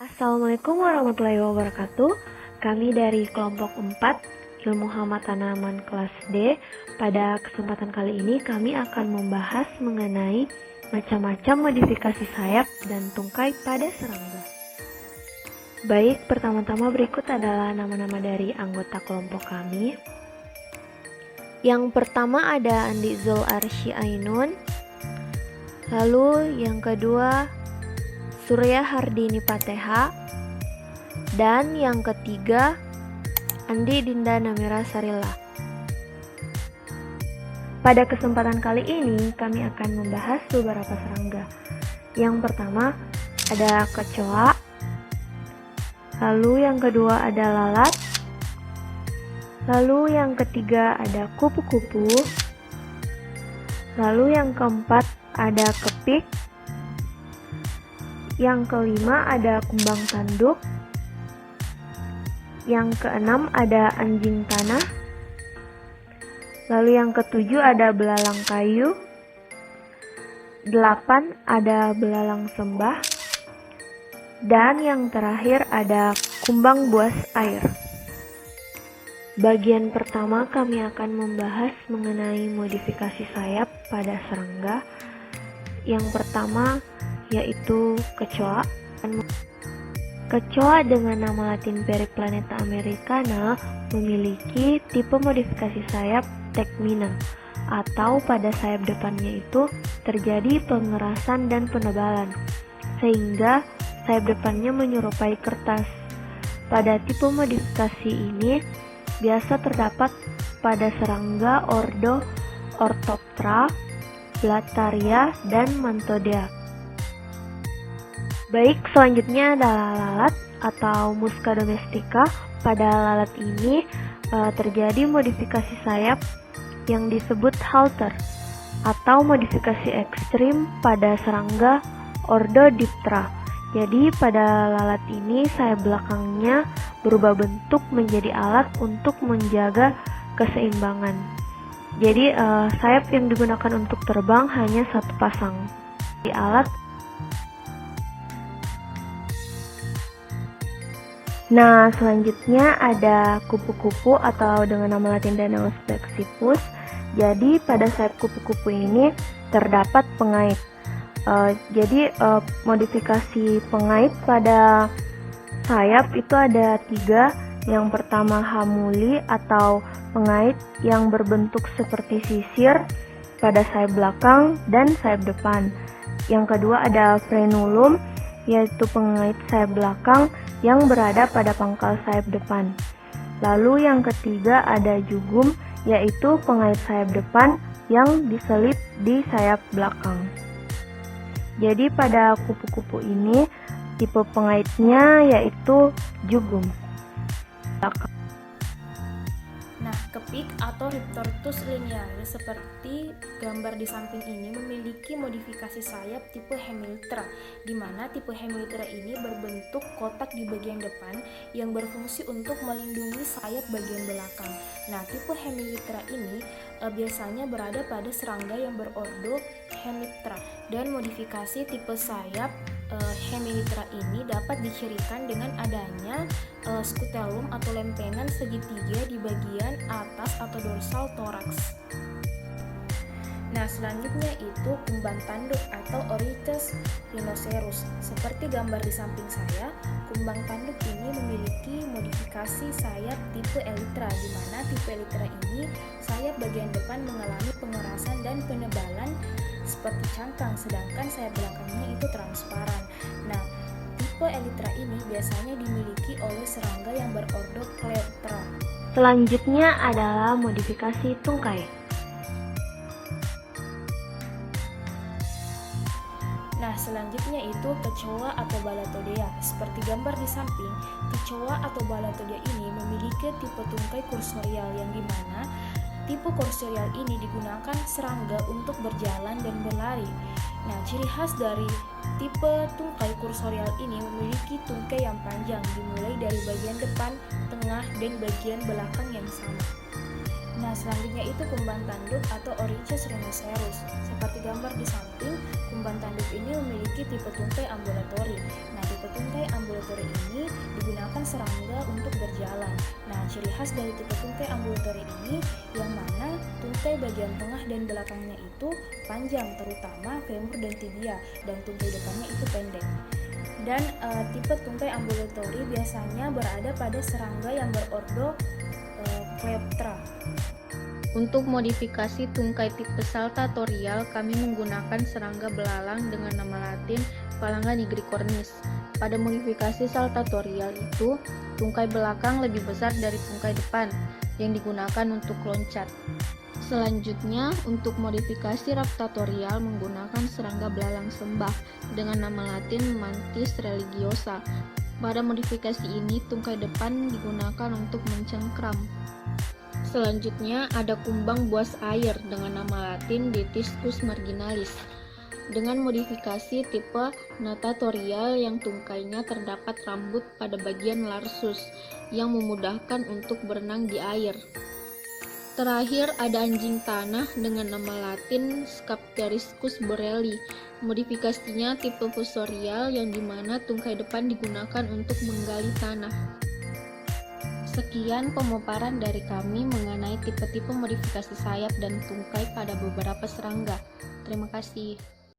Assalamualaikum warahmatullahi wabarakatuh. Kami dari kelompok 4 Ilmu Hama Tanaman kelas D. Pada kesempatan kali ini kami akan membahas mengenai macam-macam modifikasi sayap dan tungkai pada serangga. Baik, pertama-tama berikut adalah nama-nama dari anggota kelompok kami. Yang pertama ada Andi Zul Arsy Ainun. Lalu yang kedua Surya Hardini Pateha. Dan yang ketiga Andi Dinda Namira Sarila. Pada kesempatan kali ini kami akan membahas beberapa serangga. Yang pertama ada kecoa. Lalu yang kedua ada lalat. Lalu yang ketiga ada kupu-kupu. Lalu yang keempat ada kepik. Yang kelima ada kumbang tanduk. Yang keenam ada anjing tanah. Lalu yang ketujuh ada belalang kayu. 8 ada belalang sembah. Dan yang terakhir ada kumbang buas air. Bagian pertama kami akan membahas mengenai modifikasi sayap pada serangga. Yang pertama yaitu kecoa. Kecoa dengan nama latin Periplaneta americana memiliki tipe modifikasi sayap tekmina, atau pada sayap depannya itu terjadi pengerasan dan penebalan, sehingga sayap depannya menyerupai kertas. Pada tipe modifikasi ini biasa terdapat pada serangga ordo Orthoptera, Blattaria, dan Mantodea. Baik, selanjutnya adalah lalat atau Musca domestica. Pada lalat ini terjadi modifikasi sayap yang disebut halter atau modifikasi ekstrim pada serangga ordo Diptera. Jadi pada lalat ini sayap belakangnya berubah bentuk menjadi alat untuk menjaga keseimbangan. Jadi sayap yang digunakan untuk terbang hanya satu pasang. Di alat. Nah, selanjutnya ada kupu-kupu atau dengan nama latin Danaus plexippus. Jadi pada sayap kupu-kupu ini terdapat pengait. Modifikasi pengait pada sayap itu ada 3. Yang pertama hamuli atau pengait yang berbentuk seperti sisir pada sayap belakang dan sayap depan. Yang kedua ada frenulum, yaitu pengait sayap belakang yang berada pada pangkal sayap depan. Lalu yang ketiga ada jugum, yaitu pengait sayap depan yang diselip di sayap belakang. Jadi pada kupu-kupu ini tipe pengaitnya yaitu jugum. Nah, kepik atau Riptortus linearis seperti gambar di samping ini memiliki modifikasi sayap tipe hemiltra, di mana tipe hemiltra ini berbentuk kotak di bagian depan yang berfungsi untuk melindungi sayap bagian belakang. Nah, tipe hemiltra ini biasanya berada pada serangga yang berordo Hemiptera, dan modifikasi tipe sayap Hemiltra ini dapat dicirikan dengan adanya scutellum atau lempengan segitiga di bagian atas atau dorsal toraks. Nah, selanjutnya itu kumbang tanduk atau Oryctes rhinoceros. Seperti gambar di samping saya, kumbang tanduk ini memiliki modifikasi sayap tipe elytra, di mana tipe elytra ini sayap bagian depan mengalami pengerasan dan penebalan seperti cangkang, sedangkan sayap belakangnya itu transparan. Nah, tipe elytra ini biasanya dimiliki oleh serangga yang berordo Coleoptera. Selanjutnya adalah modifikasi tungkai. Nah, selanjutnya itu kecoa atau Balatodea. Seperti gambar di samping, kecoa atau Balatodea ini memiliki tipe tungkai kursorial yang dimana tipe kursorial ini digunakan serangga untuk berjalan dan berlari. Nah, ciri khas dari tipe tungkai kursorial ini memiliki tungkai yang panjang dimulai dari bagian depan, tengah, dan bagian belakang yang sama. Nah, selanjutnya itu kumbang tanduk atau Oryctes rhinoceros. Seperti gambar di samping, kumbang tanduk ini memiliki tipe tungkai ambulatori. Nah, tipe tungkai ambulatori ambulatori ini digunakan serangga untuk berjalan. Nah, ciri khas dari tipe tungkai ambulatori ini yang mana tungkai bagian tengah dan belakangnya itu panjang, terutama femur dan tibia, dan tungkai depannya itu pendek. Dan tipe tungkai ambulatori biasanya berada pada serangga yang berordo Coleoptera. Untuk modifikasi tungkai tipe saltatorial, kami menggunakan serangga belalang dengan nama latin Phalanga nigricornis. Pada modifikasi saltatorial itu, tungkai belakang lebih besar dari tungkai depan yang digunakan untuk loncat. Selanjutnya, untuk modifikasi raptatorial menggunakan serangga belalang sembah dengan nama latin Mantis religiosa. Pada modifikasi ini, tungkai depan digunakan untuk mencengkram. Selanjutnya, ada kumbang buas air dengan nama latin Detiscus marginalis. Dengan modifikasi tipe natatorial yang tungkainya terdapat rambut pada bagian larsus yang memudahkan untuk berenang di air. Terakhir ada anjing tanah dengan nama latin Scapteriscus borelli. Modifikasinya tipe fusorial yang dimana tungkai depan digunakan untuk menggali tanah. Sekian pemaparan dari kami mengenai tipe-tipe modifikasi sayap dan tungkai pada beberapa serangga. Terima kasih.